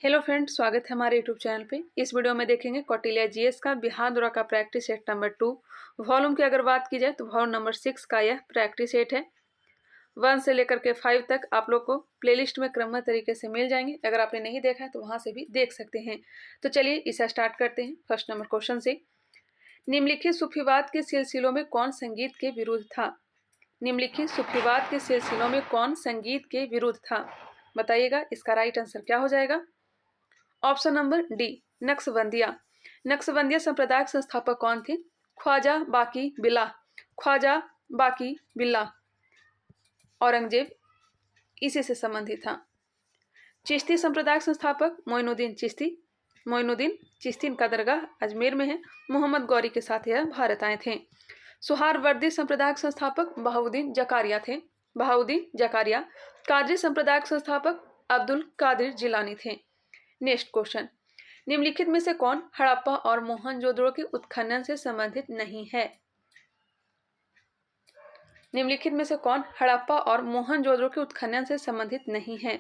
Hello friends, स्वागत है हमारे यूट्यूब चैनल पे। इस वीडियो में देखेंगे कौटिल्य जीएस का बिहार दौरा का प्रैक्टिस सेट नंबर 2। वॉल्यूम की अगर बात की जाए तो वॉल्यूम नंबर 6 का यह प्रैक्टिस सेट है। 1 से लेकर के 5 तक आप लोग को प्लेलिस्ट में क्रमबद्ध तरीके से मिल जाएंगे। अगर आपने नहीं देखा है तो वहां से भी देख सकते हैं। तो चलिए इसे स्टार्ट करते हैं फर्स्ट नंबर क्वेश्चन से। निम्नलिखित सूफीवाद के सिलसिलों में कौन संगीत के विरुद्ध था? निम्नलिखित सूफीवाद के सिलसिलों में कौन संगीत के विरुद्ध था? बताइएगा, इसका राइट आंसर क्या हो जाएगा? Option number D, Naqshbandiya. Naqshbandiya संप्रदाय के संस्थापक कौन थे? ख्वाजा बाकी बिल्ला। ख्वाजा बाकी बिल्ला औरंगजेब इसी से संबंधित था। चिश्ती संप्रदाय के संस्थापक मोइनुद्दीन चिश्ती। मोइनुद्दीन चिश्ती का दरगाह अजमेर में है। मोहम्मद गौरी के साथ यह भारत आए थे। सुहारवर्दी संप्रदाय के संस्थापक बहाउद्दीन जकारिया थे। बहाउद्दीन जकारिया। कादरी संप्रदाय के संस्थापक अब्दुल कादिर जिलानी थे। नेक्स्ट क्वेश्चन, निम्नलिखित में से कौन हड़प्पा और मोहनजोदड़ो के उत्खनन से संबंधित नहीं है? निम्नलिखित में से कौन हड़प्पा और मोहनजोदड़ो के उत्खनन से संबंधित नहीं है?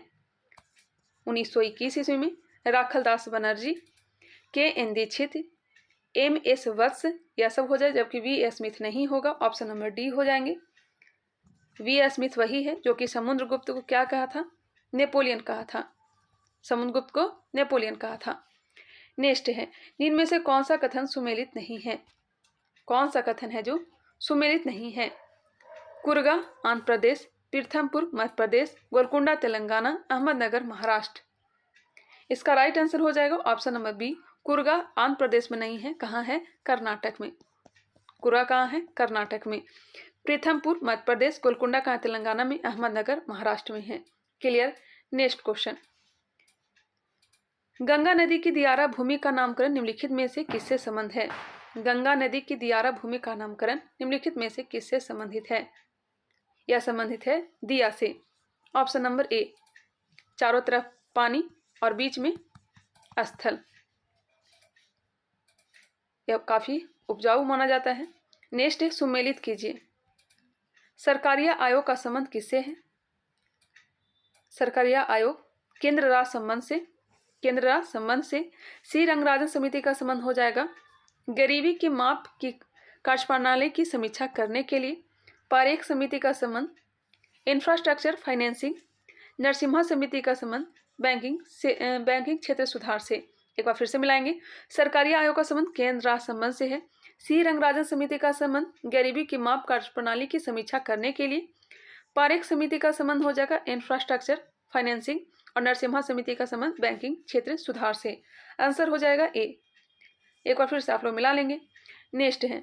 1921 ईस्वी में राखलदास बनर्जी, के एन दीक्षित, एम एस वत्स, यह सब हो जाए, जबकि वी एस स्मिथ नहीं होगा। ऑप्शन नंबर डी हो जाएंगे। वी एस स्मिथ वही है जो कि समुद्रगुप्त को क्या कहा था? नेपोलियन कहा था। समुद्रगुप्त को नेपोलियन कहा था। नेक्स्ट है, इनमें से कौन सा कथन सुमेलित नहीं है? कौन सा कथन है जो सुमेलित नहीं है? कुरगा आंध्र प्रदेश, पीर्थमपुर मध्य प्रदेश, गोलकुंडा तेलंगाना, अहमदनगर महाराष्ट्र। इसका राइट आंसर हो जाएगा option number B. कुरगा Andhra Pradesh में नहीं है, कहाँ है? कर्नाटक में। कुरगा कहाँ है? कर्नाटक में। पीर्थमपुर मध्य प्रदेश, गोलकुंडा कहाँ? तेलंगाना में, अहमदनगर महाराष्ट्र में है। क्लियर। नेक्स्ट क्वेश्चन, गंगा नदी की दियारा भूमि का नामकरण निम्नलिखित में से किससे संबंध है? गंगा नदी की दियारा भूमि का नामकरण निम्नलिखित में से किससे संबंधित है? यह संबंधित है दिया से। ऑप्शन नंबर ए, चारों तरफ पानी और बीच में स्थल, यह काफी उपजाऊ माना जाता है। नेक्स्ट है, सुमेलित कीजिए। सरकारिया आयोग का संबंध किससे है? सरकारिया आयोग केंद्र राज्य संबंध से। केंद्र राज्य संबंध से श्री रंगराजन समिति का संबंध हो जाएगा। गरीबी की माप की कार्यप्रणाली की समीक्षा करने के लिए पारेख समिति का संबंध। इंफ्रास्ट्रक्चर फाइनेंसिंग नरसिम्हा समिति का संबंध बैंकिंग क्षेत्र सुधार से। एक बार फिर से मिलाएंगे। सरकारी आयोग का संबंध केंद्र राज्य संबंध से है। श्री रंगराजन समिति का संबंध गरीबी की माप कार्यप्रणाली की समीक्षा करने के लिए। पारेख समिति का संबंध हो जाएगा इंफ्रास्ट्रक्चर फाइनेंसिंग और नरसिम्हा समिति का संबंध बैंकिंग क्षेत्र सुधार से। आंसर हो जाएगा ए। एक बार फिर से आप लोग मिला लेंगे। नेक्स्ट है,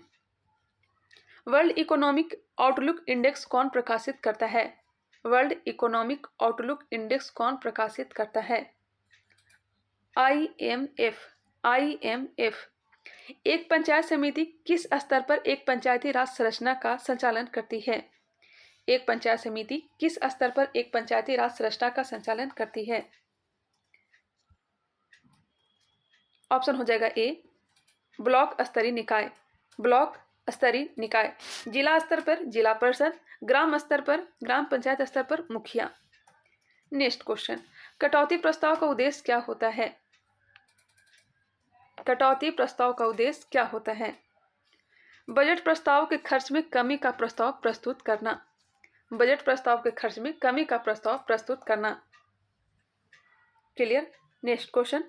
वर्ल्ड इकोनॉमिक आउटलुक इंडेक्स कौन प्रकाशित करता है? वर्ल्ड इकोनॉमिक आउटलुक इंडेक्स कौन प्रकाशित करता है? IMF। IMF। एक पंचायत समिति किस स्तर पर एक पंचायती राज संरचना का संचालन करती है? एक पंचायत समिति किस स्तर पर एक पंचायती राज संरचना का संचालन करती है? ऑप्शन हो जाएगा ए, ब्लॉक स्तरीय निकाय। ब्लॉक स्तरीय निकाय। जिला स्तर पर जिला परिषद, ग्राम स्तर पर ग्राम पंचायत स्तर पर मुखिया। नेक्स्ट क्वेश्चन, कटौती प्रस्ताव का उद्देश्य क्या होता है? कटौती प्रस्ताव का उद्देश्य क्या होता है? बजट प्रस्ताव के खर्च में कमी का प्रस्ताव प्रस्तुत करना। बजट प्रस्ताव के खर्च में कमी का प्रस्ताव प्रस्तुत करना। क्लियर। नेक्स्ट क्वेश्चन,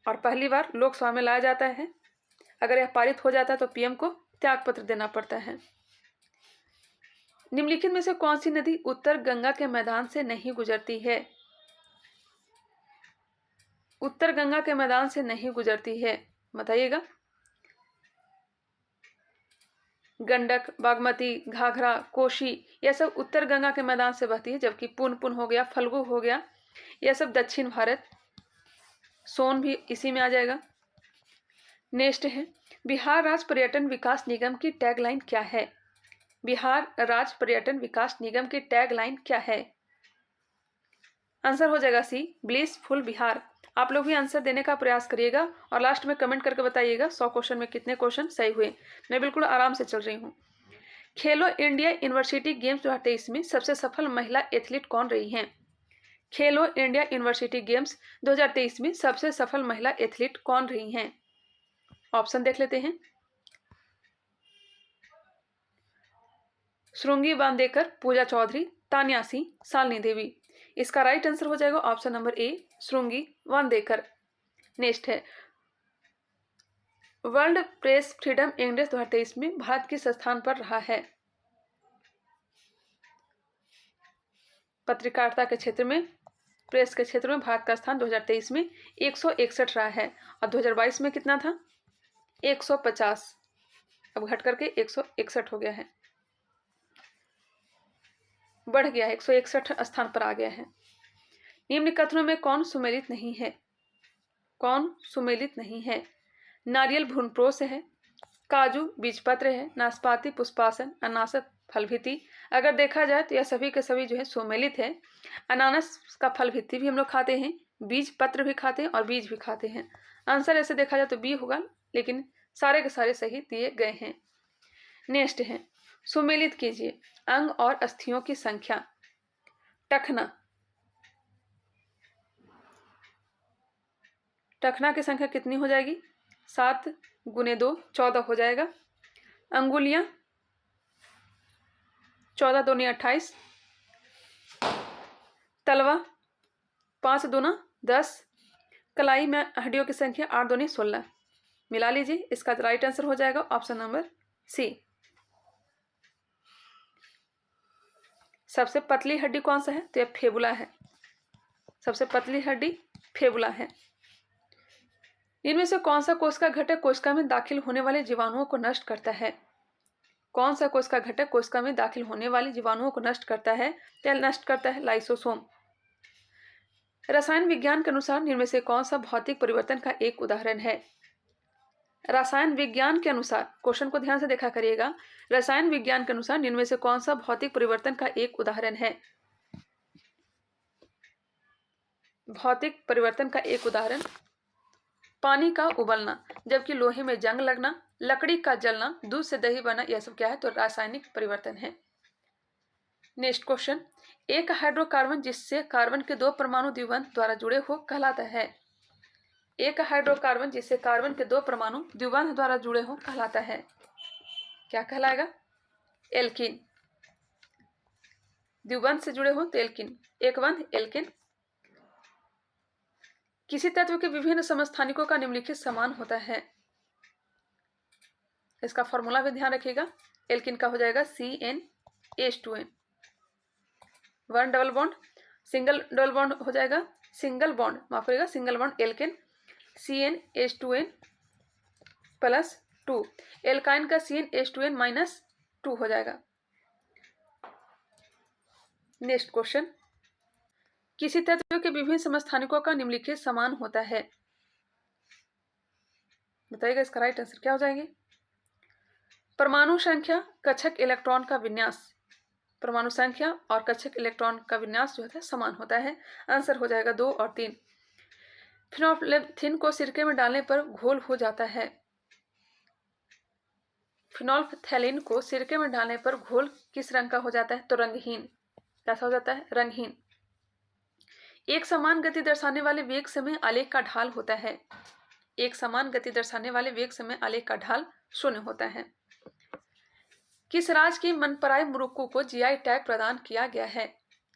और पहली बार लोकसभा में लाया जाता है। अगर यह पारित हो जाता है तो पीएम को त्यागपत्र देना पड़ता है। निम्नलिखित में से कौन सी नदी उत्तर गंगा के मैदान से नहीं गुजरती है? उत्तर गंगा के मैदान से नहीं गुजरती है, बताइएगा। गंडक, बागमती, घाघरा, कोशी, यह सब उत्तर गंगा के मैदान से बहती है, जबकि पुनपुन हो गया, फल्गु हो गया, यह सब दक्षिण भारत। सोन भी इसी में आ जाएगा। नेक्स्ट है, बिहार राज्य पर्यटन विकास निगम की टैगलाइन क्या है? बिहार राज्य पर्यटन विकास निगम की टैगलाइन क्या है? आंसर हो जाएगा सी, ब्लिसफुल बिहार। आप लोग भी आंसर देने का प्रयास करिएगा और लास्ट में कमेंट करके बताइएगा 100 क्वेश्चन में कितने क्वेश्चन सही हुए। मैं बिल्कुल आराम से चल रही हूँ। खेलो इंडिया यूनिवर्सिटी गेम्स 2023 में सबसे सफल महिला एथलीट कौन रही हैं? खेलो इंडिया यूनिवर्सिटी गेम्स 2023 में सबसे सफल महिला एथलीट कौन रही हैं? ऑप्शन देख लेते हैं। श्रृंगी वांदेकर, पूजा चौधरी, तान्या सिंह, शालिनी देवी। इसका राइट आंसर हो जाएगा option number A, Shringi Wandekar. Next है, वर्ल्ड प्रेस फ्रीडम इंडेक्स 2023 में भारत किस स्थान पर रहा है? पत्रकारिता के क्षेत्र में, प्रेस के क्षेत्र में भारत का स्थान 2023 में 161 रहा है और 2022 में कितना था? 150। अब घट करके 161 हो गया है, बढ़ गया है, 161 स्थान पर आ गया है। निम्न कथनों में कौन सुमेलित नहीं है? कौन सुमेलित नहीं है? नारियल भ्रूणपोष है, काजू बीजपत्र है, नाशपाती पुष्पासन, अनानास फलभित्ति। अगर देखा जाए तो यह सभी के सभी जो है सुमेलित है। अनानास का फलभित्ति भी हम लोग खाते हैं, बीज पत्र भी खाते हैं और बीज भी खाते हैं। आंसर ऐसे देखा जाए तो बी होगा, लेकिन सारे के सारे सही दिए गए हैं। नेक्स्ट है, सुमेलित कीजिए अंग और अस्थियों की संख्या। टखना, टखना की संख्या कितनी हो जाएगी? 7 × 2 14 हो जाएगा। अंगुलियां 14 दूनी 28। तलवा 5 दूना 10। कलाई में हड्डियों की संख्या 8 दूनी 16। मिला लीजिए, इसका राइट आंसर हो जाएगा ऑप्शन नंबर सी। सबसे पतली हड्डी कौन सा है? तो यह फेबुला है। सबसे पतली हड्डी फेबुला है। इनमें से कौन सा कोशिका घटक कोशिका में दाखिल होने वाले जीवाणुओं को नष्ट करता है? कौन सा कोशिका घटक कोशिका में दाखिल होने वाले जीवाणुओं को नष्ट करता है? तो नष्ट करता है लाइसोसोम। रसायन विज्ञान के अनुसार इनमें से कौन सा भौतिक परिवर्तन का एक उदाहरण है? रसायन विज्ञान के अनुसार, क्वेश्चन को ध्यान से देखा करिएगा, रसायन विज्ञान के अनुसार इनमें से कौन सा भौतिक परिवर्तन का एक उदाहरण है? भौतिक परिवर्तन का एक उदाहरण, पानी का उबलना, जबकि लोहे में जंग लगना, लकड़ी का जलना, दूध से दही बनना, यह सब क्या है? तो रासायनिक परिवर्तन है। नेक्स्ट क्वेश्चन, एक हाइड्रोकार्बन जिससे कार्बन के 2 परमाणु द्विबंध द्वारा जुड़े हो कहलाता है। एक हाइड्रोकार्बन जिससे कार्बन के 2 परमाणु द्विबंध द्वारा जुड़े हो कहलाता है। क्या कहलाएगा? एल्कीन। द्विबंध से जुड़े हो तो एल्कीन, एक बंध एल्कीन। किसी तत्व के विभिन्न समस्थानिकों का निम्नलिखित समान होता है। इसका फॉर्मूला भी ध्यान रखिएगा। एल्कीन का हो जाएगा CnH2n। 1 double bond, single double bond हो जाएगा, सिंगल बॉन्ड, माफ करिएगा, single bond alkene CnH2n + 2। Alkyne का CnH2n - 2 हो जाएगा। नेक्स्ट क्वेश्चन, किसी तत्व के विभिन्न समस्थानिकों का निम्नलिखित समान होता है। बताइएगा इसका राइट आंसर क्या हो जाएगी? परमाणु संख्या, कक्षक इलेक्ट्रॉन का विन्यास। परमाणु संख्या और कक्षक इलेक्ट्रॉन का विन्यास जो है समान होता है। आंसर हो जाएगा 2 और 3। फिनोल्फथालीन को सिरके में डालने पर घोल हो जाता है। फिनोल्फथालीन को सिरके में डालने पर घोल किस रंग का हो जाता है? तो रंगहीन। कैसा हो जाता है? रंगहीन। एक समान गति दर्शाने वाले वेग समय आलेख का ढाल होता है। एक समान गति दर्शाने वाले वेग समय आलेख का ढाल 0 होता है। किस राज्य की मनपराई मुरुक्कू को जीआई टैग प्रदान किया गया है?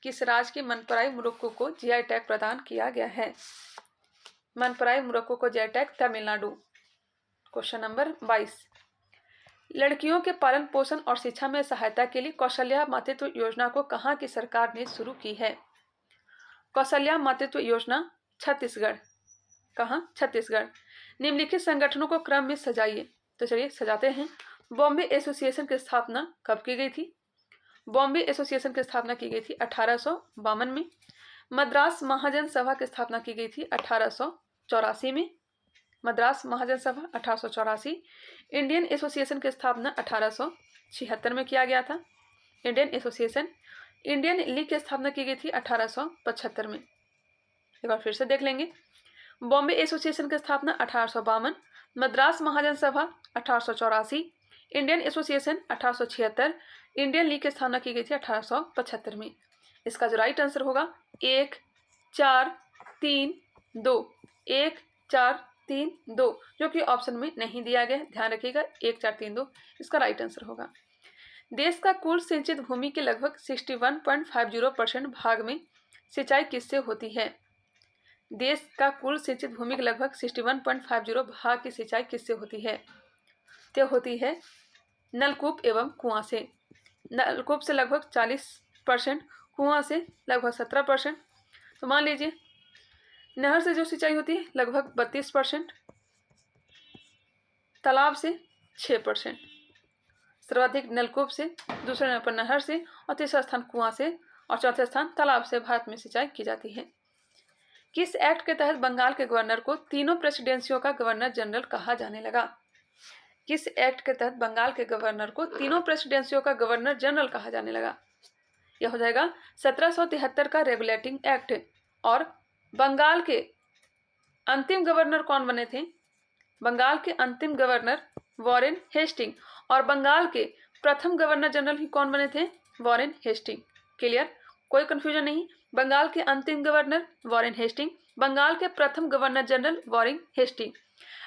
किस राज्य की मनपराई मुरुक्कू को जीआई टैग प्रदान किया गया है? मनपराई मुरुक्कू को GI tag Tamil Nadu. Question number 22, लड़कियों के पालन पोषण और शिक्षा में सहायता के लिए कौशल्या मातृत्व योजना को कहाँ की सरकार ने शुरू की है? कौशल्या मातृत्व योजना छत्तीसगढ़। कहाँ? छत्तीसगढ़। निम्नलिखित संगठनों को क्रम में सजाइए। तो चलिए सजाते हैं। बॉम्बे एसोसिएशन की स्थापना कब की गई थी? बॉम्बे एसोसिएशन की स्थापना की गई थी 1852 में। मद्रास महाजन सभा की स्थापना की गई थी 1884 में। मद्रास महाजन सभा 1884। इंडियन एसोसिएशन की स्थापना 1876 में किया गया था। Indian association. इंडियन लीग की स्थापना की गई थी 1875 में। एक बार फिर से देख लेंगे। बॉम्बे एसोसिएशन की स्थापना 1852, मद्रास महाजन सभा 1884, इंडियन एसोसिएशन 1876, इंडियन लीग की स्थापना की गई थी 1875 में। इसका जो राइट आंसर होगा 1, 4 3 2, 1 4 3 2, जो कि ऑप्शन में नहीं दिया गया। ध्यान रखिएगा 1 4 3 2 इसका राइट आंसर होगा। देश का कुल सिंचित भूमि के लगभग 61.50% भाग में सिंचाई किससे होती है? देश का कुल सिंचित भूमि के लगभग 61.50 भाग की सिंचाई किससे होती है? तो होती है नलकूप एवं कुआं से। नलकूप से लगभग 40%, कुआं से लगभग 17%। तो मान लीजिए नहर से जो सिंचाई होती है लगभग 32%, तालाब से 6%, सर्वाधिक नलकूप से, दूसरे नंबर पर नहर से, और तीसरा स्थान कुआं से, और चौथा स्थान तालाब से भारत में सिंचाई की जाती है। किस एक्ट के तहत बंगाल के गवर्नर को तीनों प्रेसिडेंसियों का गवर्नर जनरल कहा जाने लगा? किस एक्ट के तहत बंगाल के गवर्नर को तीनों प्रेसिडेंसियों का गवर्नर जनरल कहा जाने लगा? यह हो जाएगा 1773 का रेगुलेटिंग एक्ट। और बंगाल के अंतिम गवर्नर कौन बने थे? बंगाल के अंतिम गवर्नर वॉरेन हेस्टिंग, और बंगाल के प्रथम गवर्नर जनरल ही कौन बने थे? Warren Hasting. क्लियर, कोई कंफ्यूजन नहीं। बंगाल के अंतिम गवर्नर वॉरेन हेस्टिंग, बंगाल के प्रथम गवर्नर जनरल वॉरेन हेस्टिंग।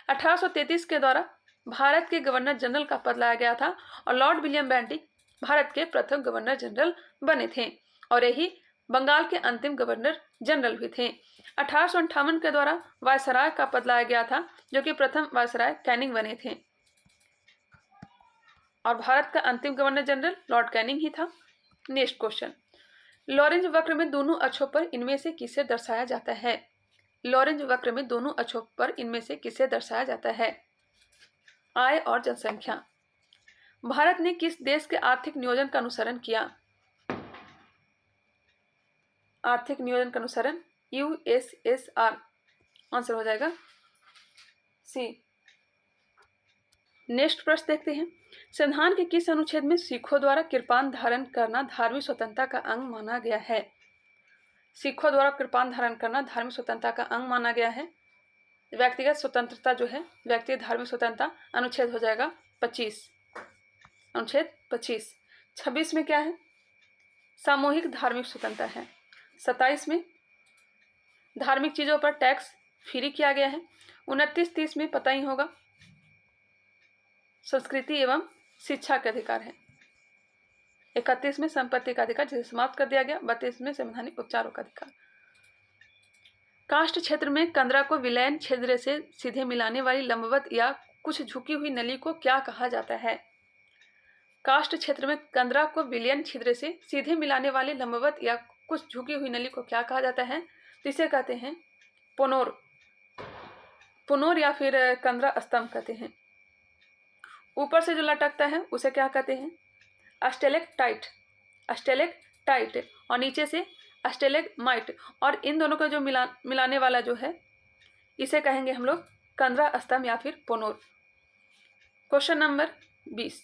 1833 के द्वारा भारत के गवर्नर जनरल का पद लाया गया था, और लॉर्ड विलियम बेंटिक भारत के प्रथम गवर्नर जनरल बने थे, और यही बंगाल के अंतिम गवर्नर जनरल भी थे। 1858 के द्वारा वायसराय का पद लाया गया था, जो कि प्रथम वायसराय कैनिंग बने थे, और भारत का अंतिम गवर्नर जनरल लॉर्ड कैनिंग ही था। नेक्स्ट क्वेश्चन, लॉरेंज वक्र में दोनों अक्षों पर इनमें से किसे दर्शाया जाता है? लॉरेंज वक्र में दोनों अक्षों पर इनमें से किसे दर्शाया जाता है? आय और जनसंख्या। भारत ने किस देश के आर्थिक नियोजन का अनुसरण किया? आर्थिक नियोजन का अनुसरण USSR। आंसर हो जाएगा सी। नेक्स्ट प्रश्न देखते हैं, संविधान के किस अनुच्छेद में सिखों द्वारा कृपान धारण करना धार्मिक स्वतंत्रता का अंग माना गया है? सिखों द्वारा कृपान धारण करना धार्मिक स्वतंत्रता का अंग माना गया है। व्यक्तिगत स्वतंत्रता जो है, व्यक्तिगत धार्मिक स्वतंत्रता, अनुच्छेद हो जाएगा 25, अनुच्छेद 25। 26 में क्या है? सामूहिक धार्मिक स्वतंत्रता है। 27 में धार्मिक चीज़ों पर टैक्स फ्री किया गया है। 29 30 में पता ही होगा संस्कृति एवं शिक्षा के अधिकार है। 31 में संपत्ति का अधिकार जिसे समाप्त कर दिया गया। 32 में संवैधानिक उपचारों का अधिकार। काष्ठ क्षेत्र में कंदरा को विलयन छिद्र से सीधे मिलाने वाली लंबवत या कुछ झुकी हुई नली को क्या कहा जाता है? काष्ठ क्षेत्र में कंदरा को विलयन छिद्र से सीधे मिलाने वाली लंबवत या कुछ झुकी हुई नली को क्या कहा जाता है? तो इसे कहते हैं पोनोर, पुनोर या फिर कंदरा स्तंभ कहते हैं। ऊपर से जो लटकता है उसे क्या कहते हैं? अस्टेलेक्टाइट, अस्टेलेक्टाइट, और नीचे से अस्टेलेगमाइट, और इन दोनों को जो मिलाने वाला जो है इसे कहेंगे हम लोग कंदरा स्तंभ या फिर पोनोर। क्वेश्चन नंबर 20,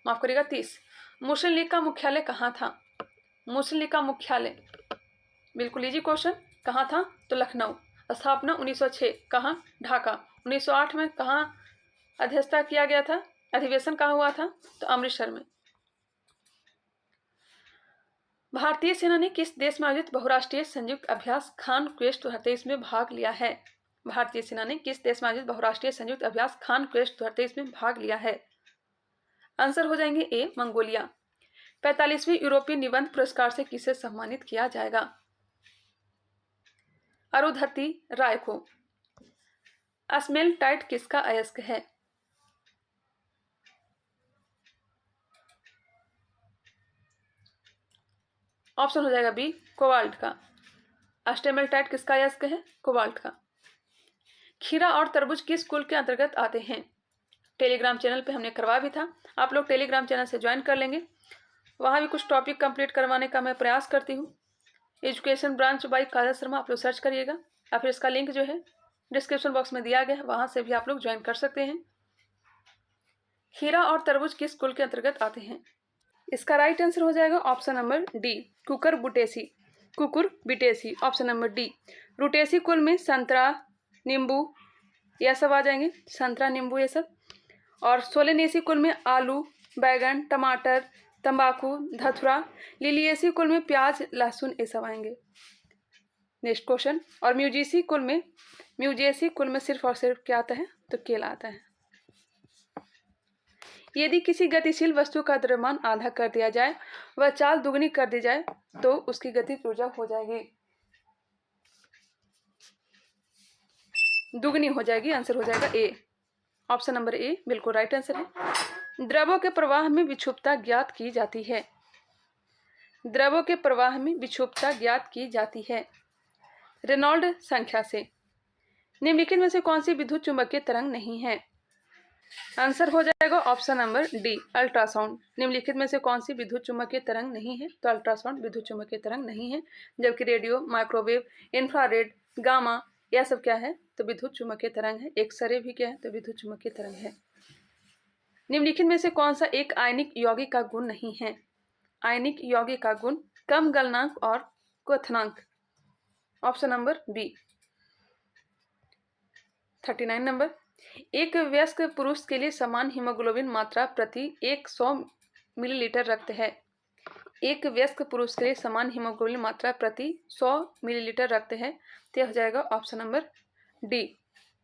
माफ करिएगा 30, मुस्लिम लीग का मुख्यालय कहाँ था? मुस्लिम लीग का मुख्यालय बिल्कुल इजी क्वेश्चन, कहाँ था? तो लखनऊ। स्थापना 1906, कहाँ? ढाका। 1908 में कहाँ अध्यक्षता किया गया था? अधिवेशन कहाँ हुआ था? तो अमृतसर में। भारतीय सेना ने किस देश में आयोजित बहुराष्ट्रीय संयुक्त अभ्यास खान क्वेस्ट 2023 में भाग लिया है? भारतीय सेना ने किस देश में आयोजित बहुराष्ट्रीय संयुक्त अभ्यास खान क्वेस्ट 2023 में भाग लिया है? आंसर हो जाएंगे ए, मंगोलिया। 45वीं यूरोपीय निबंध पुरस्कार से किसे सम्मानित किया जाएगा? अरुंधति राय को। स्मेल्टाइट किसका अयस्क है? ऑप्शन हो जाएगा बी, कोबाल्ट का। अस्टेमेल्टाइट किसका अयस्क है? कोबाल्ट का। खीरा और तरबूज किस कुल के अंतर्गत आते हैं? टेलीग्राम चैनल पे हमने करवा भी था, आप लोग टेलीग्राम चैनल से ज्वाइन कर लेंगे, वहाँ भी कुछ टॉपिक कंप्लीट करवाने का मैं प्रयास करती हूँ। एजुकेशन ब्रांच बाई काजल शर्मा आप लोग सर्च करिएगा, या फिर इसका लिंक जो है डिस्क्रिप्शन बॉक्स में दिया गया है, वहाँ से भी आप लोग ज्वाइन कर सकते हैं। खीरा और तरबूज किस कुल के अंतर्गत आते हैं? इसका राइट आंसर हो जाएगा option number D, Cucurbitaceae, Cucurbitaceae, option number D. Rutaceae कुल में संतरा, नींबू यह सब आ जाएंगे, संतरा नींबू ये सब। और सोलेनेसी कुल में आलू, बैगन, टमाटर, तंबाकू, धतुरा। लिलिएसी कुल में प्याज, लहसुन ये सब आएंगे। नेक्स्ट क्वेश्चन, और म्यूजेसी कुल में सिर्फ और सिर्फ क्या आता है, तो केला आता है। यदि किसी गतिशील वस्तु का द्रव्यमान आधा कर दिया जाए व चाल दुगनी कर दी जाए तो उसकी गति ऊर्जा हो जाएगी, दुगनी हो जाएगी। आंसर हो जाएगा ए, ऑप्शन नंबर ए बिल्कुल राइट आंसर है। द्रवों के प्रवाह में विक्षुब्धता ज्ञात की जाती है। द्रवों के प्रवाह में विक्षुब्धता ज्ञात की जाती है रेनॉल्ड संख्या से। निम्नलिखित में से कौन सी विद्युत चुंबकीय तरंग नहीं है? आंसर हो जाएगा ऑप्शन नंबर डी, अल्ट्रासाउंड। निम्नलिखित में से कौन सी विद्युत चुंबकीय तरंग नहीं है? तो अल्ट्रासाउंड विद्युत चुंबकीय तरंग नहीं है, जबकि रेडियो, माइक्रोवेव, इंफ्रारेड, गामा यह सब क्या है, तो विद्युत चुंबकीय तरंग है। एक्सरे भी क्या है, तो विद्युत चुंबकीय तरंग है। निम्नलिखित में से कौन सा एक आयनिक यौगिक का गुण नहीं है? आयनिक यौगिक का गुण कम गलनांक और क्वथनांक। Option number B. 39 नंबर, एक वयस्क पुरुष के लिए समान हीमोग्लोबिन मात्रा प्रति 100 मिलीलीटर रक्त है। एक वयस्क पुरुष के लिए समान हीमोग्लोबिन मात्रा प्रति 100 मिलीलीटर रक्त है, तो यह हो जाएगा ऑप्शन नंबर डी,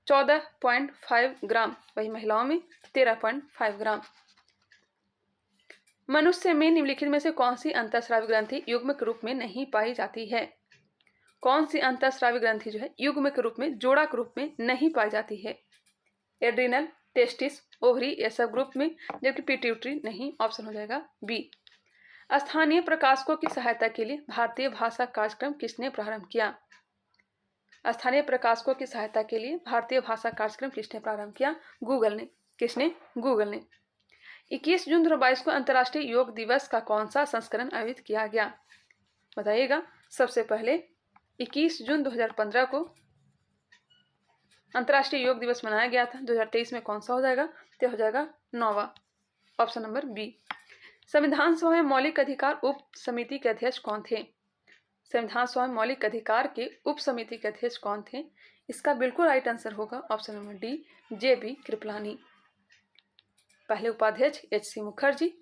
14.5 ग्राम। वही महिलाओं में 13.5 ग्राम। मनुष्य में निम्नलिखित में से कौन सी अंतःस्रावी ग्रंथि युग्म के रूप में नहीं पाई जाती है? कौन सी अंतःस्रावी ग्रंथि जो है युग्म के रूप में, जोड़ा के रूप में नहीं पाई जाती है? एड्रिनल, टेस्टिस, ओवरी, ये सब ग्रुप में, जबकि पिट्यूटरी नहीं। ऑप्शन हो जाएगा बी। स्थानीय प्रकाशकों की सहायता के लिए भारतीय भाषा कार्यक्रम किसने प्रारंभ किया? स्थानीय प्रकाशकों की सहायता के लिए भारतीय भाषा कार्यक्रम किसने प्रारंभ किया? गूगल ने। किसने? गूगल ने। 21 जून 2022 को अंतर्राष्ट्रीय योग दिवस का कौन सा संस्करण आयोजित किया गया? बताइएगा। सबसे पहले 21 जून 2015 को अंतर्राष्ट्रीय योग दिवस मनाया गया था। 2023 में कौन सा हो जाएगा? तो हो जाएगा 9वां, ऑप्शन नंबर बी। संविधान सभा में मौलिक अधिकार उप समिति के अध्यक्ष कौन थे? संविधान सभा में मौलिक अधिकार के उप समिति के अध्यक्ष कौन थे? इसका बिल्कुल राइट आंसर होगा option number D, JB. Kripalani. पहले उपाध्यक्ष एच.सी. मुखर्जी।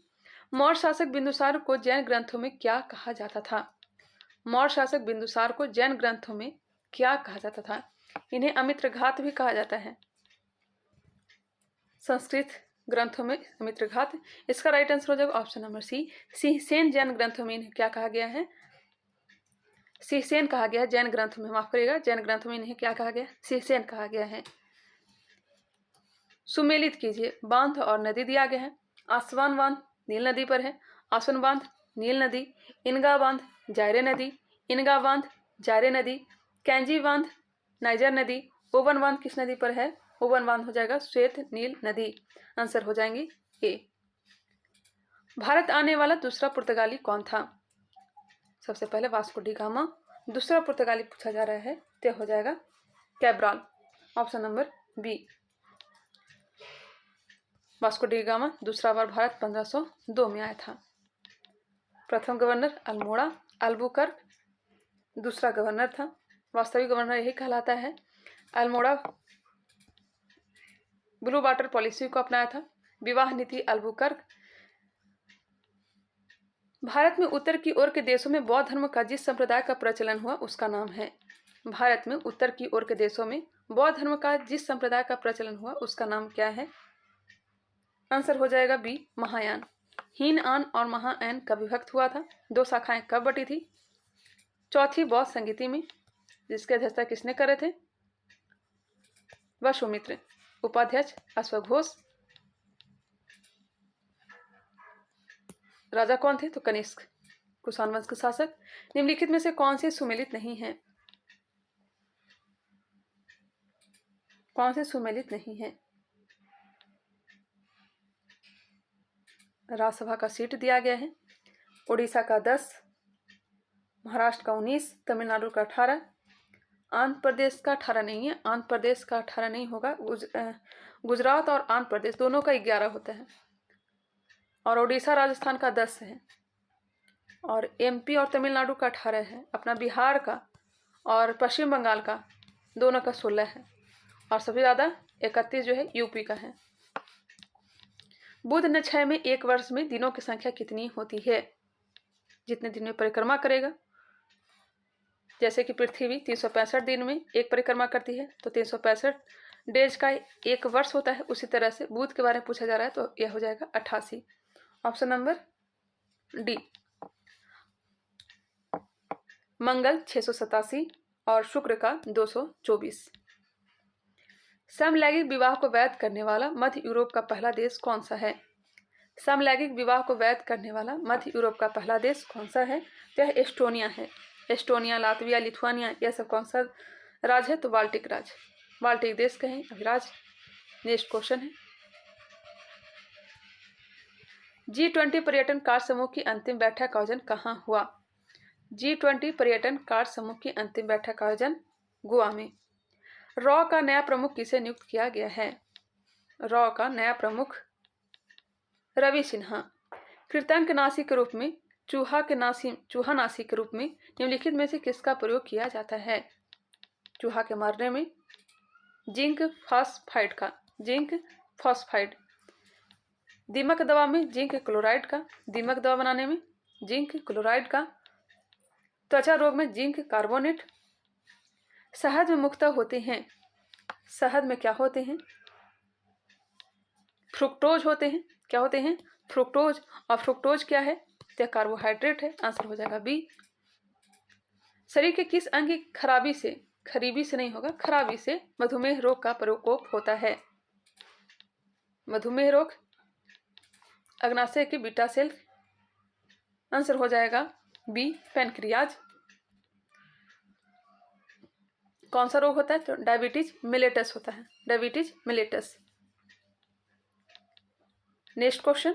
मौर्य शासक बिंदुसार को जैन ग्रंथों में क्या कहा जाता था? मौर्य शासक बिंदुसार को जैन ग्रंथों में क्या कहा जाता था? इन्हें अमित्रघात भी कहा जाता है। संस्कृत ग्रंथों में अमित्रघात। इसका राइट आंसर हो जाएगा ऑप्शन नंबर सी, सिहसेन। जैन ग्रंथों में इन्हें क्या कहा गया है? सिहसेन कहा गया है जैन ग्रंथों में। माफ करिएगा, जैन ग्रंथों में इन्हें क्या कहा गया? सिहसेन कहा गया है। सुमेलित कीजिए। बांध और नदी दिया गया है। आसवान बांध नील नदी पर है। आसवन बांध नील नदी। इनगा बांध जायरे नदी। इनगा बांध जायरे नदी। कैंजी बांध नाइजर नदी। ओवन बांध किस नदी पर है? ओवन बांध हो जाएगा श्वेत नील नदी। आंसर हो जाएंगे ए। भारत आने वाला दूसरा पुर्तगाली कौन था? सबसे पहले वास्को डी गामा। दूसरा पुर्तगाली पूछा जा रहा है, तो हो जाएगा Cabral, option number B. Vasco da Gama दूसरा बार भारत 1502 में आया था। प्रथम गवर्नर अल्मोड़ा अल्बुकर्क दूसरा गवर्नर था। वास्तविक गवर्नर यही कहलाता है। अल्मोड़ा ब्लू वाटर पॉलिसी को अपनाया था। विवाह नीति अल्बुकर्क। भारत में उत्तर की ओर के देशों में बौद्ध धर्म का जिस संप्रदाय का प्रचलन हुआ उसका नाम है। भारत में उत्तर की ओर के देशों में बौद्ध धर्म का जिस संप्रदाय का प्रचलन हुआ उसका नाम क्या है? आंसर हो जाएगा बी, महायान। हीन आन और महायान कब विभक्त हुआ था? दो शाखाएं कब बटी थी? चौथी बौद्ध संगीति में, जिसके अध्यक्षता किसने करे थे? वसुमित्र। उपाध्यक्ष अश्वघोष। राजा कौन थे? तो कनिष्क, कुषाण वंश के शासक। निम्नलिखित में से कौन से सुमेलित नहीं है? कौन से सुमेलित नहीं है? राज्यसभा का सीट दिया गया है। उड़ीसा का 10, महाराष्ट्र का 19, तमिलनाडु का 18, आंध्र प्रदेश का 18 नहीं है। आंध्र प्रदेश का 18 नहीं होगा। गुजरात और आंध्र प्रदेश दोनों का 11 होता है। और उड़ीसा राजस्थान का 10 है। और एमपी और तमिलनाडु का 18 है। अपना बिहार का और पश्चिम बंगाल का दोनों का 16 है। और सबसे ज़्यादा 31 जो है यूपी का है। बुध नक्षय में एक वर्ष में दिनों की संख्या कितनी होती है? जितने दिन में परिक्रमा करेगा जैसे कि पृथ्वी 365 दिन में एक परिक्रमा करती है, तो 365 डेज का एक वर्ष होता है। उसी तरह से बुध के बारे में पूछा जा रहा है, तो यह हो जाएगा 88। Option number D. मंगल 687 और शुक्र का 224। समलैंगिक विवाह को वैध करने वाला मध्य यूरोप का पहला देश कौन सा है? समलैंगिक विवाह को वैध करने वाला मध्य यूरोप का पहला देश कौन सा है? तो यह एस्टोनिया है। एस्टोनिया, लातविया, लिथुआनिया, यह सब कौन सा राज्य है? तो बाल्टिक राज्य, बाल्टिक देश के हैं अभिराज। नेक्स्ट क्वेश्चन है, G20 पर्यटन कार्य समूह की अंतिम बैठक का आयोजन कहाँ हुआ? G20 पर्यटन कार्य समूह की अंतिम बैठक का आयोजन गोवा में। रॉ का नया प्रमुख किसे नियुक्त किया गया है? रॉ का नया प्रमुख रवि सिन्हा। कृतंकनाशी के रूप में, चूहानाशी के रूप में निम्नलिखित में से किसका प्रयोग किया जाता है? चूहा के मारने में जिंक फॉस्फाइड का, जिंक फॉस्फाइड। दीमक दवा में जिंक क्लोराइड का, दीमक दवा बनाने में जिंक क्लोराइड का। त्वचा रोग में जिंक कार्बोनेट। शहद में मुख्यतः होते हैं, शहद में क्या होते हैं? फ्रुक्टोज होते हैं। क्या होते हैं? फ्रुक्टोज। और फ्रुक्टोज क्या है? तो कार्बोहाइड्रेट है। आंसर हो जाएगा बी। शरीर के किस अंग की खराबी से, खरीबी से नहीं होगा, खराबी से मधुमेह रोग का प्रकोप होता है? मधुमेह रोग अग्नाशय के बीटा सेल। आंसर हो जाएगा बी, पैनक्रियाज। कौन सा रोग होता है? तो डायबिटीज मिलेटस होता है, डायबिटीज मिलेटस। नेक्स्ट क्वेश्चन,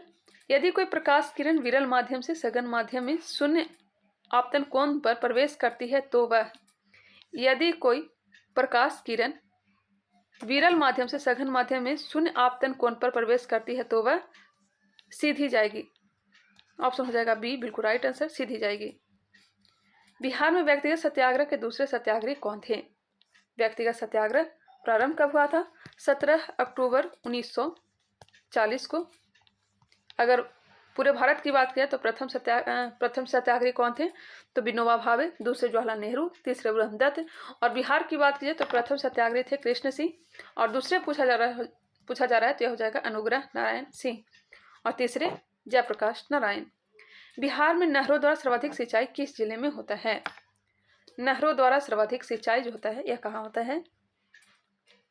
यदि कोई प्रकाश किरण विरल माध्यम से सघन माध्यम में शून्य आपतन कोण पर प्रवेश करती है तो वह, यदि कोई प्रकाश किरण विरल माध्यम से सघन माध्यम में शून्य आपतन कोण पर प्रवेश करती है तो वह सीधी जाएगी। ऑप्शन हो जाएगा बी, बिल्कुल राइट आंसर, सीधी जाएगी। बिहार में व्यक्तिगत सत्याग्रह के दूसरे सत्याग्रही कौन थे? व्यक्तिगत सत्याग्रह प्रारंभ कब हुआ था? 17 अक्टूबर 1940 को। अगर पूरे भारत की बात करें तो प्रथम सत्याग्रही कौन थे? तो विनोबा भावे, दूसरे जवाहरलाल नेहरू, तीसरे ब्रह्मदत्त। और बिहार की बात कीजिए तो प्रथम सत्याग्रही थे कृष्ण सिंह, और दूसरे पूछा जा रहा है तो यह हो जाएगा अनुग्रह नारायण सिंह, और तीसरे जयप्रकाश नारायण। बिहार में नहरों द्वारा सर्वाधिक सिंचाई किस जिले में होता है? नहरों द्वारा सर्वाधिक सिंचाई जो होता है यह कहाँ होता है?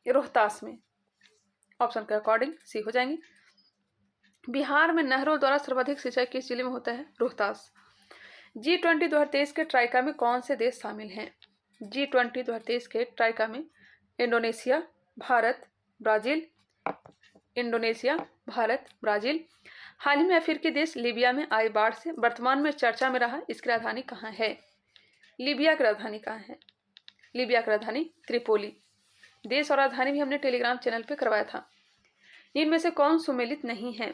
रोहतास में। ऑप्शन के अकॉर्डिंग सी हो जाएंगे। बिहार में नहरों द्वारा सर्वाधिक सिंचाई किस जिले में होता है? रोहतास। G20 2023 के ट्राइका में कौन से देश शामिल हैं? G20 2023 के ट्राइका में Indonesia, Bharat, Brazil. Indonesia, Bharat, Brazil. हाल ही में अफ्रीकी देश लीबिया में आई बाढ़ से वर्तमान में चर्चा में रहा, इसकी राजधानी कहाँ है? लीबिया की राजधानी कहाँ है? लीबिया की राजधानी त्रिपोली। देश और राजधानी भी हमने टेलीग्राम चैनल पे करवाया था। इनमें से कौन सुमेलित नहीं है?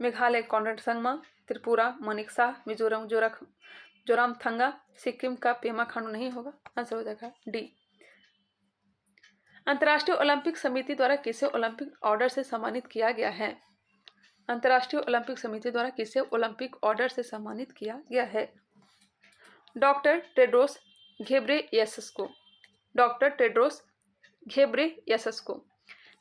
मेघालय कॉन्रेड संगमा, त्रिपुरा मनिकसा, मिजोरम जोरामथंगा, सिक्किम का पेमा खांडू नहीं होगा। आंसर हो जाएगा डी। अंतर्राष्ट्रीय ओलंपिक समिति द्वारा किसे ओलंपिक ऑर्डर से सम्मानित किया गया है? अंतर्राष्ट्रीय ओलंपिक समिति द्वारा किसे ओलंपिक ऑर्डर से सम्मानित किया गया है? डॉक्टर टेड्रोस घेब्रेयेसस को, डॉक्टर टेड्रोस घेब्रेयेसस को।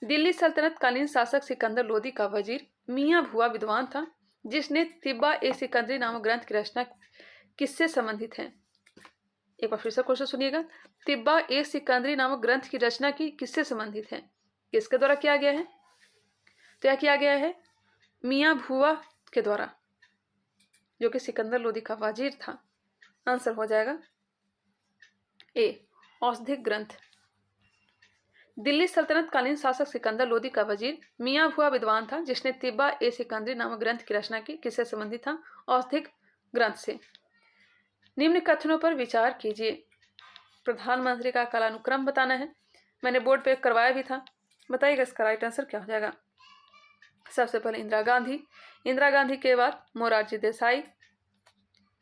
दिल्ली सल्तनत कालीन शासक सिकंदर लोदी का वजीर मियां भुआ विद्वान था जिसने तिब्बा ए सिकंदरी नामक ग्रंथ की रचना किससे संबंधित है? एक बार फिर से क्वेश्चन सुनिएगा। तिब्बा ए सिकंदरी नामक ग्रंथ की रचना की किससे संबंधित है? किसके द्वारा किया गया है? तो यह किया गया है मियां भुआ के द्वारा, जो कि सिकंदर लोदी का वजीर था। आंसर हो जाएगा ए, औषधिक ग्रंथ। दिल्ली सल्तनत कालीन शासक सिकंदर लोदी का वजीर मियां भुआ विद्वान था जिसने तिब्बा ए सिकंदरी नामक ग्रंथ की रचना की, किससे संबंधित था? औषधिक ग्रंथ से। निम्न कथनों पर विचार कीजिए। प्रधानमंत्री का कालानुक्रम बताना है, मैंने बोर्ड पे करवाया भी था, बताइएगा इसका राइट आंसर क्या हो जाएगा। सबसे पहले इंदिरा गांधी, इंदिरा गांधी के बाद मोरारजी देसाई,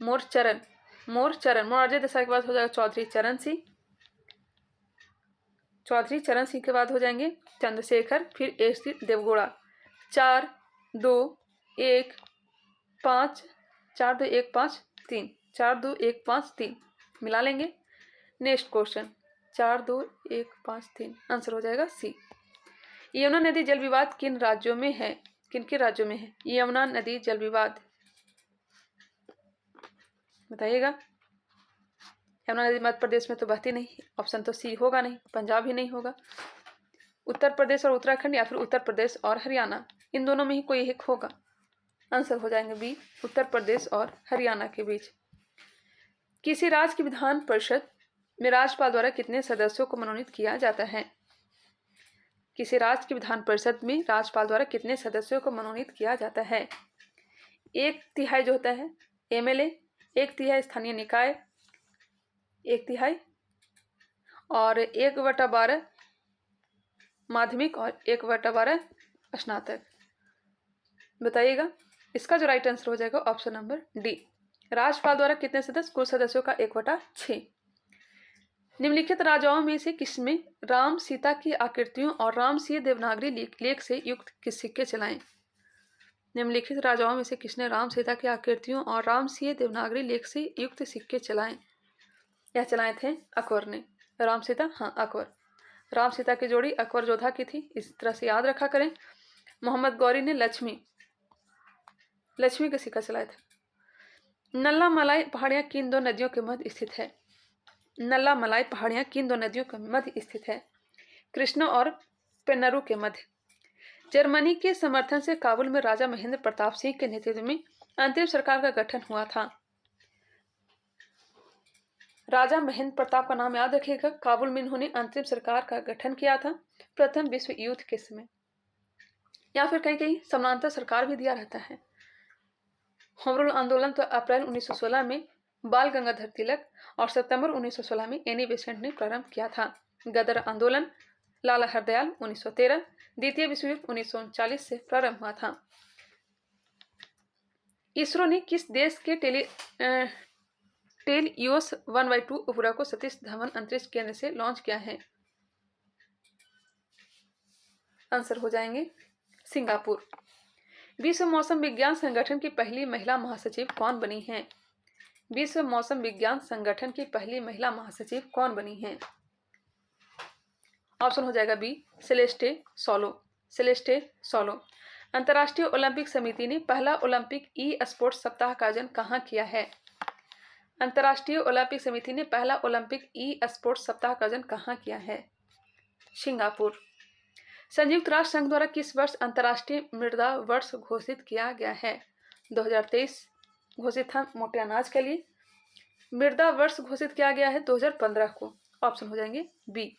मोरारजी देसाई के बाद हो जाएगा चौधरी चरण सिंह, चौधरी चरण सिंह के बाद हो जाएंगे चंद्रशेखर, फिर एस.डी. देवगौड़ा। 4 2 1 5 4 2 1 5 3, 4 2 1 5 3 मिला लेंगे। नेक्स्ट क्वेश्चन 4 2 1 5 3 आंसर हो जाएगा सी। यमुना नदी जल विवाद किन राज्यों में है? किन के राज्यों में है यमुना नदी जल विवाद? बताइएगा। यमुना नदी मध्य प्रदेश में तो बहती नहीं, ऑप्शन तो सी होगा नहीं, पंजाब ही नहीं होगा। उत्तर प्रदेश और उत्तराखंड या फिर उत्तर प्रदेश और हरियाणा, इन दोनों में ही कोई एक होगा। आंसर हो जाएंगे बी, उत्तर प्रदेश और हरियाणा के बीच। किसी राज्य की विधान परिषद में राज्यपाल द्वारा कितने सदस्यों को मनोनीत किया जाता है? किसी राज्य की विधान परिषद में राज्यपाल द्वारा कितने सदस्यों को मनोनीत किया जाता है? 1/3 जो होता है एमएलए, 1/3 स्थानीय निकाय, 1/3 और 1/12 माध्यमिक और 1/12 स्नातक। बताइएगा। इसका जो राइट आंसर हो जाएगा ऑप्शन नंबर डी। राज्यपाल द्वारा कितने सदस्य? कुल सदस्यों का 1/6। निम्नलिखित राजाओं में से किसमें राम सीता की आकृतियों और रामसिंह देवनागरी लेख से युक्त किस सिक्के चलाए? निम्नलिखित राजाओं में से किसने राम सीता की आकृतियों और रामसिंह देवनागरी लेख से युक्त सिक्के चलाए? यह चलाए थे अकबर ने। राम सीता, हाँ अकबर। राम सीता की जोड़ी अकबर जोधा की थी, इस तरह से याद रखा करें। मोहम्मद गौरी ने लक्ष्मी का सिक्का चलाया था। नल्ला मलाई पहाड़ियां किन दो नदियों के मध्य स्थित है? नल्ला मलाई पहाड़ियां किन दो नदियों के मध्य स्थित है? कृष्णा और पेन्नारू के मध्य। जर्मनी के समर्थन से काबुल में राजा महेंद्र प्रताप सिंह के नेतृत्व में अंतरिम सरकार का गठन हुआ था। राजा महेंद्र प्रताप का नाम याद रखिएगा। काबुल में इन्होंने अंतरिम सरकार का गठन किया था प्रथम विश्व युद्ध के समय, या फिर कहीं कहीं समानांतर सरकार भी दिया रहता है। होम रूल आंदोलन तो अप्रैल 1916 में बाल गंगाधर तिलक और सितंबर 1916 में एनी बेसेंट ने प्रारंभ किया था। गदर आंदोलन लाला हरदयाल 1913, द्वितीय विश्व युद्ध 1939 से प्रारंभ हुआ था। इसरो ने किस देश के टेल यूएस 1/2 उपग्रह को सतीश धवन अंतरिक्ष केंद्र से लॉन्च किया है? आंसर हो जाएंगे सिंगापुर। विश्व मौसम विज्ञान संगठन की पहली महिला महासचिव कौन बनी है? विश्व मौसम विज्ञान संगठन की पहली महिला महासचिव कौन बनी है? ऑप्शन हो जाएगा बी, सेलेस्टे सोलो। अंतर्राष्ट्रीय ओलंपिक समिति ने पहला ओलंपिक ई स्पोर्ट्स सप्ताह का आयोजन कहाँ किया है? अंतर्राष्ट्रीय ओलंपिक समिति ने पहला ओलंपिक ई स्पोर्ट्स सप्ताह का आयोजन कहाँ किया है? सिंगापुर। संयुक्त राष्ट्र संघ द्वारा किस वर्ष अंतर्राष्ट्रीय मृदा वर्ष घोषित किया गया है? 2023 घोषित था मोटे अनाज के लिए। मृदा वर्ष घोषित किया गया है 2015 को। ऑप्शन हो जाएंगे बी।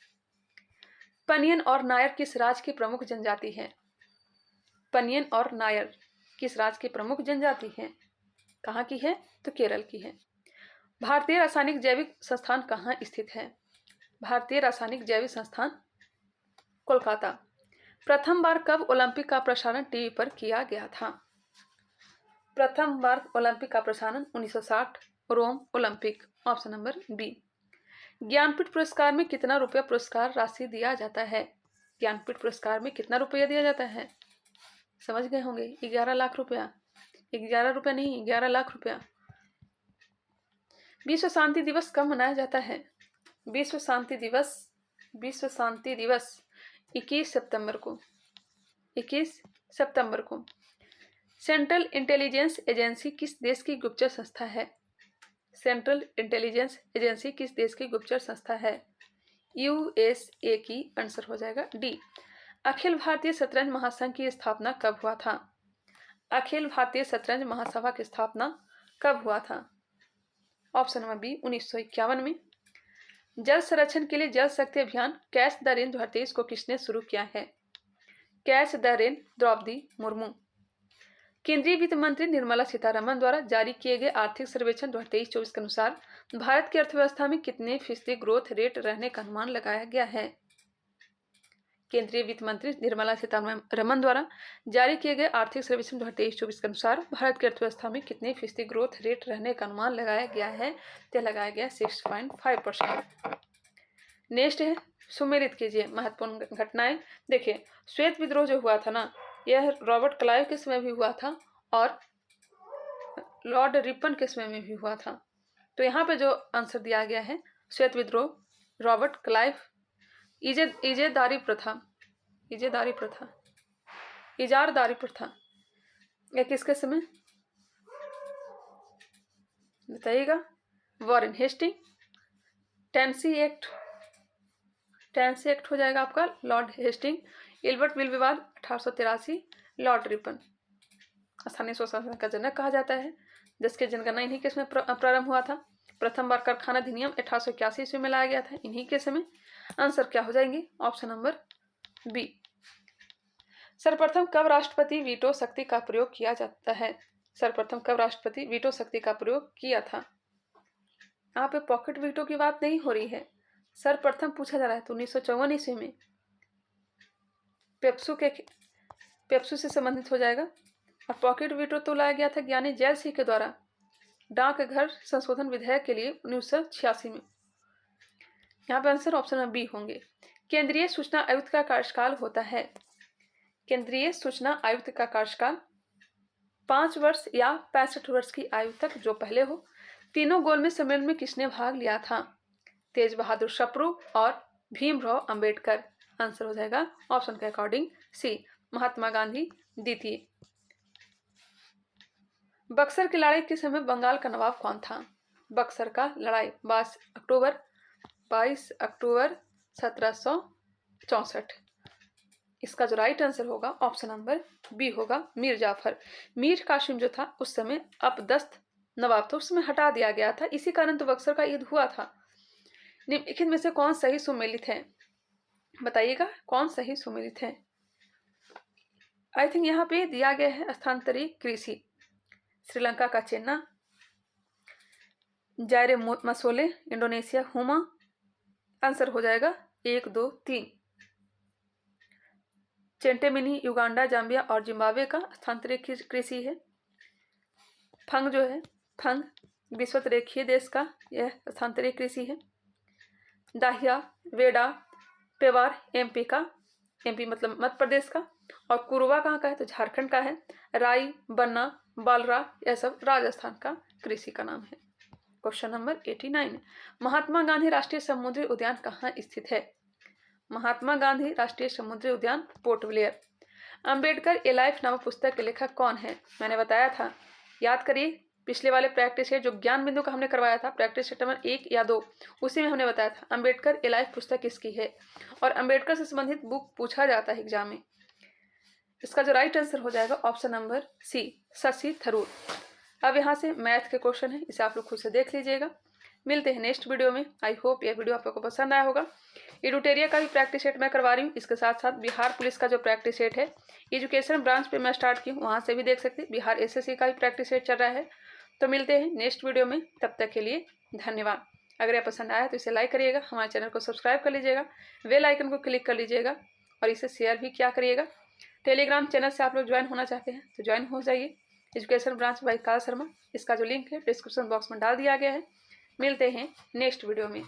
पनियन और नायर किस राज्य की प्रमुख जनजाति है? पनियन और नायर किस राज्य की प्रमुख जनजाति है? कहाँ की है? तो केरल की है। भारतीय रासायनिक जैविक संस्थान कहाँ स्थित है? भारतीय रासायनिक जैविक संस्थान कोलकाता। प्रथम बार कब ओलंपिक का प्रसारण टीवी पर किया गया था? प्रथम बार ओलंपिक का प्रसारण 1960 Rome Olympic. Option number B. Jnanpith पुरस्कार में कितना रुपया पुरस्कार राशि दिया जाता है? ज्ञानपीठ पुरस्कार में कितना रुपया दिया जाता है? समझ गए होंगे, 11 लाख रुपया। 11 रुपया नहीं, 11 लाख रुपया। विश्व शांति दिवस कब मनाया जाता है? विश्व शांति दिवस 21 सितंबर को। सेंट्रल इंटेलिजेंस एजेंसी किस देश की गुप्तचर संस्था है? सेंट्रल इंटेलिजेंस एजेंसी किस देश की गुप्तचर संस्था है? यूएसए की। आंसर हो जाएगा डी। अखिल भारतीय शतरंज महासंघ की स्थापना कब हुआ था? अखिल भारतीय शतरंज महासभा की स्थापना कब हुआ था? ऑप्शन नंबर बी 1951 में। जल संरक्षण के लिए जल शक्ति अभियान कैच द रेन 2023 को किसने शुरू किया है? Catch the rain Draupadi Murmu. केंद्रीय वित्त मंत्री निर्मला सीतारमण द्वारा जारी किए गए आर्थिक सर्वेक्षण 2023-24 के अनुसार भारत की अर्थव्यवस्था में कितने फीसदी ग्रोथ रेट रहने का अनुमान लगाया गया है? केंद्रीय वित्त मंत्री निर्मला सीतारमण द्वारा जारी किए गए आर्थिक सर्वेक्षण 2023-24 के अनुसार भारत की अर्थव्यवस्था में कितने फीसदी ग्रोथ रेट रहने का अनुमान लगाया गया है? तो लगाया गया 6.5%। नेक्स्ट है सुमेलित कीजिए महत्वपूर्ण घटनाएं। देखिए, श्वेत विद्रोह जो हुआ था ना, यह रॉबर्ट क्लाइव के समय भी हुआ था और लॉर्ड रिपन के समय में भी हुआ था। तो यहाँ पे जो आंसर दिया गया है श्वेत विद्रोह, रॉबर्ट क्लाइव, इजेदारी प्रथा, इजारदारी प्रथा, यह किसके समय बताइएगा? वॉरेन हेस्टिंग, टेनेसी एक्ट हो जाएगा आपका लॉर्ड हेस्टिंग, इल्बर्ट विल विवाद 1883, लॉर्ड रिपन। स्थानीय स्वशासन का जनक कहा जाता है, जिसके जनगणना इन्हीं के समय प्रारंभ हुआ था। प्रथम बार कारखाना अधिनियम 1881 ईस्वी में लाया गया था, इन्हीं के समय। आंसर क्या हो जाएंगे? Option number B. सर्वप्रथम कब राष्ट्रपति वीटो शक्ति का प्रयोग किया जाता है? सर्वप्रथम कब राष्ट्रपति वीटो शक्ति का प्रयोग किया था? यहाँ पे पॉकेट वीटो की बात नहीं हो रही है, सर्वप्रथम पूछा जा रहा है। तो 1954 ईस्वी में पेप्सू से संबंधित हो जाएगा। और पॉकेट वीटो तो लाया गया था ज्ञानी जैल सिंह के द्वारा डाकघर संशोधन विधेयक के लिए 1986 में। यहाँ पे आंसर ऑप्शन नंबर बी होंगे। केंद्रीय सूचना आयुक्त का कार्यकाल होता है। केंद्रीय सूचना आयुक्त का कार्यकाल 5 वर्ष या 65 वर्ष की आयु तक, जो पहले हो। तीनों गोलमेज सम्मेलन में किसने भाग लिया था? तेज बहादुर सप्रू और भीमराव अंबेडकर। आंसर हो जाएगा ऑप्शन के अकॉर्डिंग सी, महात्मा गांधी द्वितीय। बक्सर की लड़ाई के समय बंगाल का नवाब कौन था? बक्सर का लड़ाई 22 अक्टूबर 1764। इसका जो राइट आंसर होगा ऑप्शन नंबर बी होगा, मीर जाफर। मीर कासिम जो था उस समय अपदस्थ नवाब था, उस समय हटा दिया गया था, इसी कारण तो बक्सर का युद्ध हुआ था। निम्नलिखित में से कौन सही सुमेलित है? बताइएगा कौन सही सुमेलित है? आई थिंक यहाँ पे दिया गया है स्थानांतरी कृषि, श्रीलंका का चेन्ना, जायरे मसोले, इंडोनेशिया हुमा। आंसर हो जाएगा 1, 2, 3। चेंटेमिनी युगांडा, जाम्बिया और जिम्बाब्वे का स्थानांतरित कृषि है। फंग जो है, फंग विश्वत रेखीय देश का यह स्थानांतरित कृषि है। दाहिया, वेडा, पेवार एमपी का, एमपी मतलब मध्य प्रदेश का। और कुरुवा कहाँ का है? तो झारखंड का है। राई, बन्ना, बालरा, यह सब राजस्थान का कृषि का नाम है। Question number 89। महात्मा गांधी राष्ट्रीय समुद्री उद्यान कहाँ स्थित है? महात्मा गांधी राष्ट्रीय समुद्री उद्यान पोर्ट ब्लेयर। अंबेडकर ए लाइफ नामक पुस्तक के लेखक कौन है? मैंने बताया था, याद करिए पिछले वाले प्रैक्टिस है जो ज्ञान बिंदु का हमने करवाया था, प्रैक्टिस सेट नंबर 1 या 2, उसी में हमने बताया था अंबेडकर ए लाइफ पुस्तक किसकी है। और अंबेडकर से संबंधित बुक पूछा जाता है एग्जाम में। इसका जो राइट आंसर हो जाएगा option number C, Shashi Tharoor. अब यहाँ से मैथ के क्वेश्चन है, इसे आप लोग खुद से देख लीजिएगा। मिलते हैं नेक्स्ट वीडियो में। आई होप यह वीडियो आप लोग को पसंद आया होगा। एडुटेरिया का भी प्रैक्टिस सेट मैं करवा रही हूँ, इसके साथ साथ बिहार पुलिस का जो प्रैक्टिस सेट है एजुकेशन ब्रांच पे मैं स्टार्ट की हूँ, वहाँ से भी देख सकते हैं। बिहार एसएससी का भी प्रैक्टिस सेट चल रहा है। तो मिलते हैं नेक्स्ट वीडियो में, तब तक के लिए धन्यवाद। अगर यह पसंद आया तो इसे लाइक करिएगा, हमारे चैनल को सब्सक्राइब कर लीजिएगा, बेल आइकन को क्लिक कर लीजिएगा और इसे शेयर भी क्या करिएगा। टेलीग्राम चैनल से आप लोग ज्वाइन होना चाहते हैं तो ज्वाइन हो जाइए, एजुकेशन ब्रांच बाय काल शर्मा। इसका जो लिंक है डिस्क्रिप्शन बॉक्स में डाल दिया गया है। मिलते हैं नेक्स्ट वीडियो में।